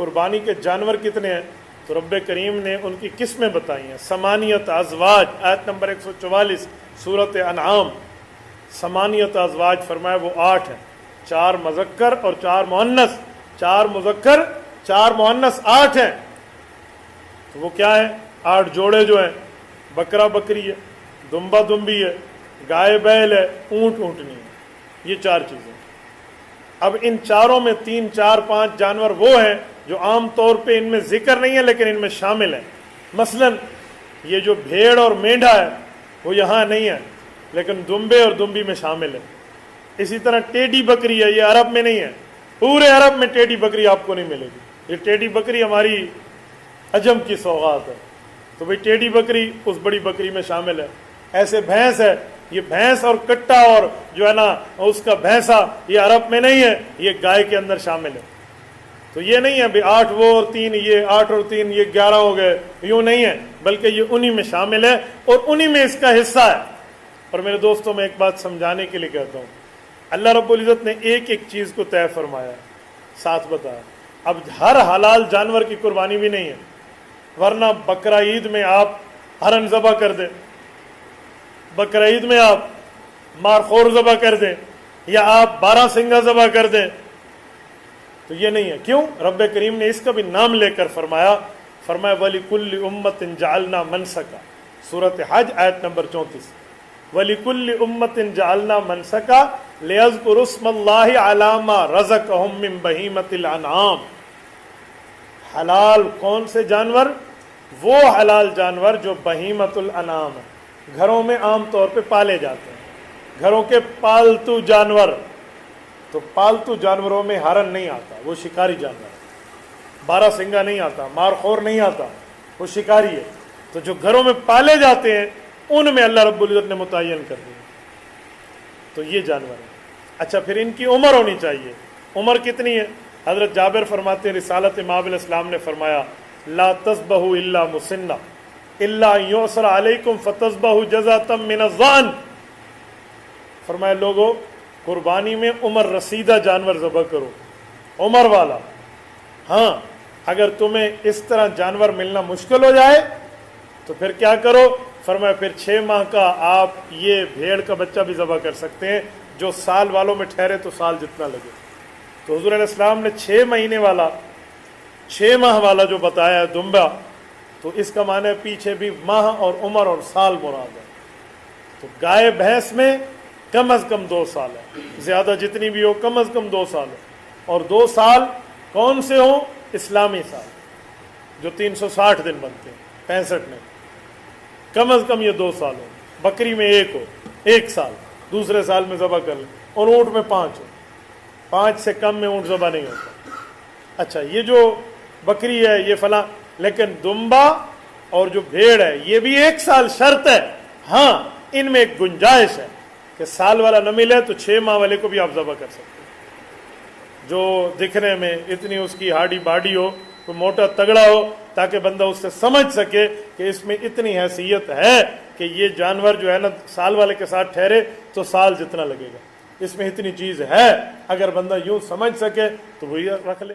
قربانی کے جانور کتنے ہیں؟ تو رب کریم نے ان کی قسمیں بتائی ہیں، ثمانیت ازواج، آیت نمبر 144 سورۃ انعام۔ ثمانیت ازواج فرمایا وہ 8 ہیں، 4 مذکر اور 4 مؤنث، 4 مذکر 4 مؤنث 8 ہیں۔ تو وہ کیا ہے؟ 8 جوڑے جو ہیں، بکرا بکری ہے، دمبا دمبی ہے، گائے بیل ہے، اونٹ اونٹنی ہے، یہ 4 چیزیں۔ اب ان چاروں میں 3 4 5 جانور وہ ہیں جو عام طور پہ ان میں ذکر نہیں ہے لیکن ان میں شامل ہیں۔ مثلا یہ جو بھیڑ اور مینڈھا ہے وہ یہاں نہیں ہے لیکن دمبے اور دمبی میں شامل ہے۔ اسی طرح ٹیڈی بکری ہے، یہ عرب میں نہیں ہے، پورے عرب میں ٹیڈی بکری آپ کو نہیں ملے گی۔ یہ ٹیڈی بکری ہماری عجم کی سوغات ہے، تو بھئی ٹیڈی بکری اس بڑی بکری میں شامل ہے۔ ایسے بھینس ہے، یہ بھینس اور کٹا اور جو ہے نا اس کا بھینسا یہ عرب میں نہیں ہے، یہ گائے کے اندر شامل ہے۔ تو یہ نہیں ہے بھی 8 وہ اور 3 یہ، 8 اور 3 یہ 11 ہو گئے، یوں نہیں ہے، بلکہ یہ انہی میں شامل ہے اور انہی میں اس کا حصہ ہے۔ اور میرے دوستوں میں ایک بات سمجھانے کے لیے کہتا ہوں، اللہ رب العزت نے ایک ایک چیز کو طے فرمایا، ساتھ بتایا۔ اب ہر حلال جانور کی قربانی بھی نہیں ہے، ورنہ بقرہ عید میں آپ ہرن ذبح کر دیں، بقرہ عید میں آپ مارخور ذبح کر دیں، یا آپ 12 سنگا ذبح کر دیں، تو یہ نہیں ہے۔ کیوں؟ رب کریم نے اس کا بھی نام لے کر فرمایا وَلِكُلِّ أُمَّةٍ جَعَلْنَا مَنْسَكًا، سورۃ حج آیت نمبر 34۔ وَلِكُلِّ أُمَّةٍ جَعَلْنَا مَنْسَكًا لِيَذْكُرُوا اسْمَ اللَّهِ عَلَىٰ مَا رَزَقَهُم مِّن بَهِيمَةِ الْأَنْعَامِ۔ حلال کون سے جانور؟ وہ حلال جانور جو بہیمۃ الانعام ہے، گھروں میں عام طور پہ پالے جاتے ہیں، گھروں کے پالتو جانور۔ تو پالتو جانوروں میں ہرن نہیں آتا، وہ شکاری جانور ہے، 12 سنگا نہیں آتا، مارخور نہیں آتا، وہ شکاری ہے۔ تو جو گھروں میں پالے جاتے ہیں ان میں اللہ رب العزت نے متعین کر دیا، تو یہ جانور ہے۔ اچھا، پھر ان کی عمر ہونی چاہیے۔ عمر کتنی ہے؟ حضرت جابر فرماتے ہیں، رسالت امام علیہ السلام نے فرمایا لا تذبحوا الا مسنہ الا یعصر علیکم فتذبحوا جزعۃ من الظأن۔ فرمایا لوگو قربانی میں عمر رسیدہ جانور ذبح کرو، عمر والا۔ ہاں اگر تمہیں اس طرح جانور ملنا مشکل ہو جائے تو پھر کیا کرو؟ فرمایا پھر 6 ماہ کا آپ یہ بھیڑ کا بچہ بھی ذبح کر سکتے ہیں، جو سال والوں میں ٹھہرے تو سال جتنا لگے۔ تو حضور علیہ السلام نے 6 مہینے والا، 6 ماہ والا جو بتایا ہے دمبا، تو اس کا معنی ہے پیچھے بھی ماہ اور عمر اور سال مراد ہے۔ تو گائے بھینس میں کم از کم 2 سال ہے، زیادہ جتنی بھی ہو کم از کم 2 سال ہے۔ اور 2 سال کون سے ہوں؟ اسلامی سال جو 360 دن بنتے ہیں، 65 میں کم از کم یہ 2 سال ہو۔ بکری میں 1 ہو، 1 سال، دوسرے سال میں ذبح کر لیں، اور اونٹ میں 5 ہو، 5 سے کم میں اونٹ ذبح نہیں ہوتا۔ اچھا یہ جو بکری ہے یہ فلاں، لیکن دمبا اور جو بھیڑ ہے یہ بھی 1 سال شرط ہے۔ ہاں ان میں ایک گنجائش ہے کہ سال والا نہ ملے تو 6 ماہ والے کو بھی آپ ذبح کر سکتے ہیں، جو دکھنے میں اتنی اس کی ہاڈی باڈی ہو، کوئی موٹا تگڑا ہو، تاکہ بندہ اس سے سمجھ سکے کہ اس میں اتنی حیثیت ہے کہ یہ جانور جو ہے نا سال والے کے ساتھ ٹھہرے تو سال جتنا لگے گا، اس میں اتنی چیز ہے۔ اگر بندہ یوں سمجھ سکے تو وہی رکھ لے۔